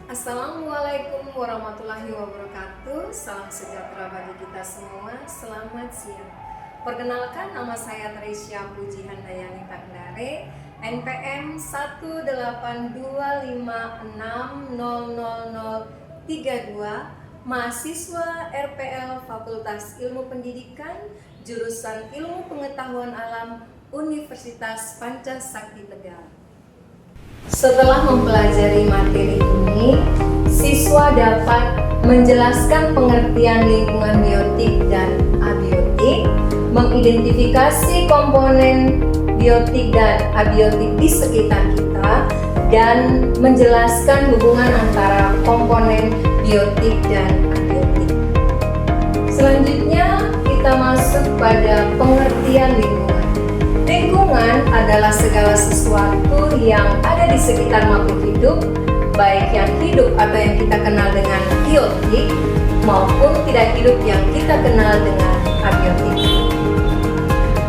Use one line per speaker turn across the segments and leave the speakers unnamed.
Assalamualaikum warahmatullahi wabarakatuh. Salam sejahtera bagi kita semua. Selamat siang. Perkenalkan, nama saya Trisya Puji Handayani Takdare, NPM 18256000032, mahasiswa RPL Fakultas Ilmu Pendidikan, jurusan Ilmu Pengetahuan Alam, Universitas Pancasakti Tegal. Setelah mempelajari materi ini, siswa dapat menjelaskan pengertian lingkungan biotik dan abiotik, mengidentifikasi komponen biotik dan abiotik di sekitar kita, dan menjelaskan hubungan antara komponen biotik dan abiotik. Selanjutnya, kita masuk pada pengertian lingkungan. Lingkungan adalah segala sesuatu yang ada di sekitar makhluk hidup, baik yang hidup atau yang kita kenal dengan biotik, maupun tidak hidup yang kita kenal dengan abiotik.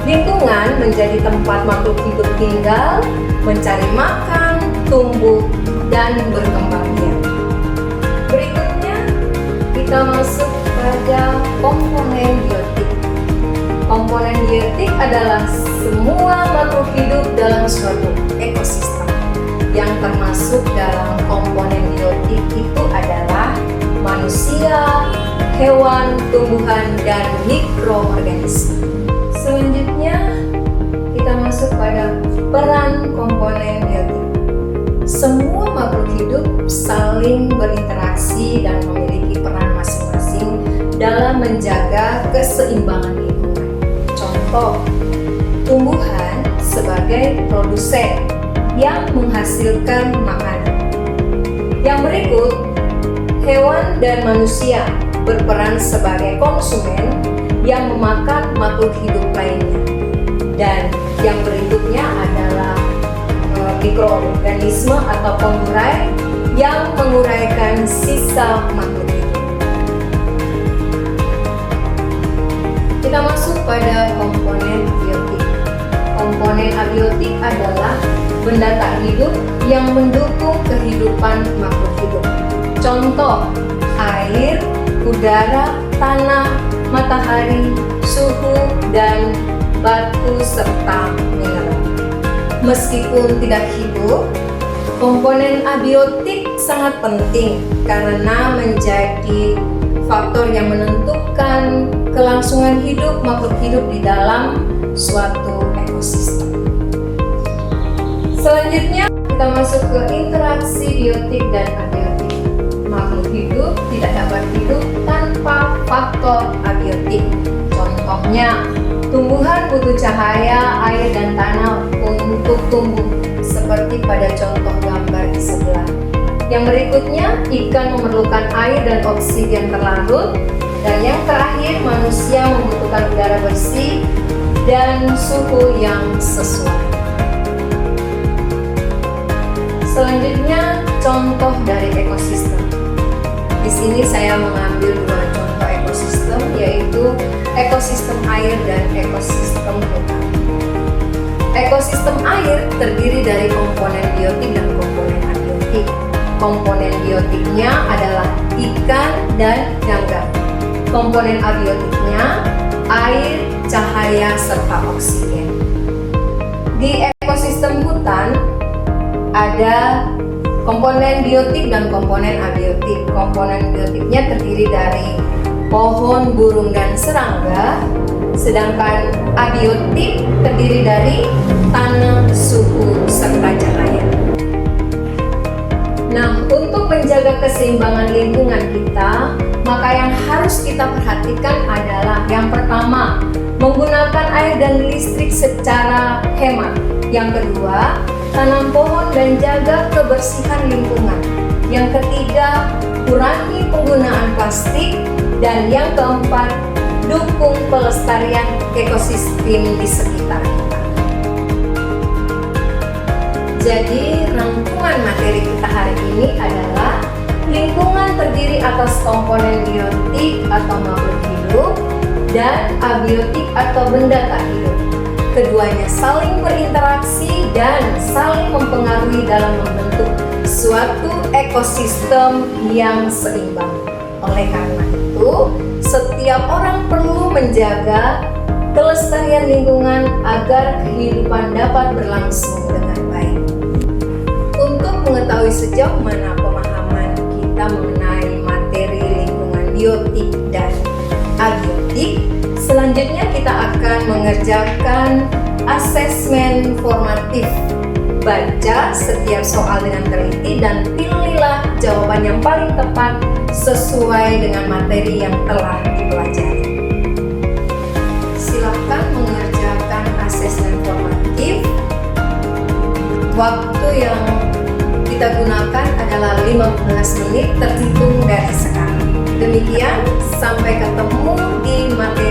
Lingkungan menjadi tempat makhluk hidup tinggal, mencari makan, tumbuh, dan berkembang biak. Berikutnya, kita masuk pada komponen biotik. Komponen biotik adalah semua makhluk hidup dalam suatu ekosistem. Yang termasuk dalam komponen biotik itu adalah manusia, hewan, tumbuhan, dan mikroorganisme. Selanjutnya, kita masuk pada peran komponen biotik. Semua makhluk hidup saling berinteraksi dan memiliki peran masing-masing dalam menjaga keseimbangan lingkungan. Contoh, tumbuhan sebagai produsen yang menghasilkan makanan. Yang berikut, hewan dan manusia berperan sebagai konsumen yang memakan makhluk hidup lainnya. Dan yang berikutnya adalah mikroorganisme atau pengurai yang menguraikan sisa makhluk hidup. Kita masuk pada komponen abiotik. Komponen abiotik adalah benda tak hidup yang mendukung kehidupan makhluk hidup. Contoh, air, udara, tanah, matahari, suhu, dan batu serta mineral. Meskipun tidak hidup, komponen abiotik sangat penting karena menjadi faktor yang menentukan kelangsungan hidup makhluk hidup di dalam suatu ekosistem. Selanjutnya, kita masuk ke interaksi biotik dan abiotik. Makhluk hidup tidak dapat hidup tanpa faktor abiotik. Contohnya, tumbuhan butuh cahaya, air, dan tanah untuk tumbuh, seperti pada contoh gambar di sebelah. Yang berikutnya, ikan memerlukan air dan oksigen terlarut. Dan yang terakhir, manusia membutuhkan udara bersih dan suhu yang sesuai. Selanjutnya, contoh dari ekosistem. Di sini saya mengambil dua contoh ekosistem, yaitu ekosistem air dan ekosistem hutan. Ekosistem air terdiri dari komponen biotik dan komponen abiotik. Komponen biotiknya adalah ikan dan gangga. Komponen abiotiknya air, cahaya, serta oksigen. Di ekosistem hutan ada komponen biotik dan komponen abiotik. Komponen biotiknya terdiri dari pohon, burung, dan serangga, sedangkan abiotik terdiri dari tanah, suhu, serta cahaya. Nah, untuk menjaga keseimbangan lingkungan kita, maka yang harus kita perhatikan adalah yang pertama, menggunakan air dan listrik secara hemat. Yang kedua, tanam pohon dan jaga kebersihan lingkungan. Yang ketiga, kurangi penggunaan plastik. Dan yang keempat, dukung pelestarian ekosistem di sekitar kita. Jadi, rangkuman materi kita hari ini adalah lingkungan terdiri atas komponen biotik atau makhluk hidup dan abiotik atau benda tak hidup. Keduanya saling berinteraksi dan saling mempengaruhi dalam membentuk suatu ekosistem ekosistem yang seimbang. Oleh karena itu, setiap orang perlu menjaga kelestarian lingkungan agar kehidupan dapat berlangsung dengan baik. Untuk mengetahui sejauh mana pemahaman kita mengenai materi lingkungan biotik dan abiotik, selanjutnya kita akan mengerjakan asesmen formatif. Baca setiap soal dengan teliti dan pilihlah jawaban yang paling tepat sesuai dengan materi yang telah dipelajari. Silakan mengerjakan asesmen formatif. Waktu yang kita gunakan adalah 15 menit terhitung dari sekarang. Demikian, sampai ketemu di materi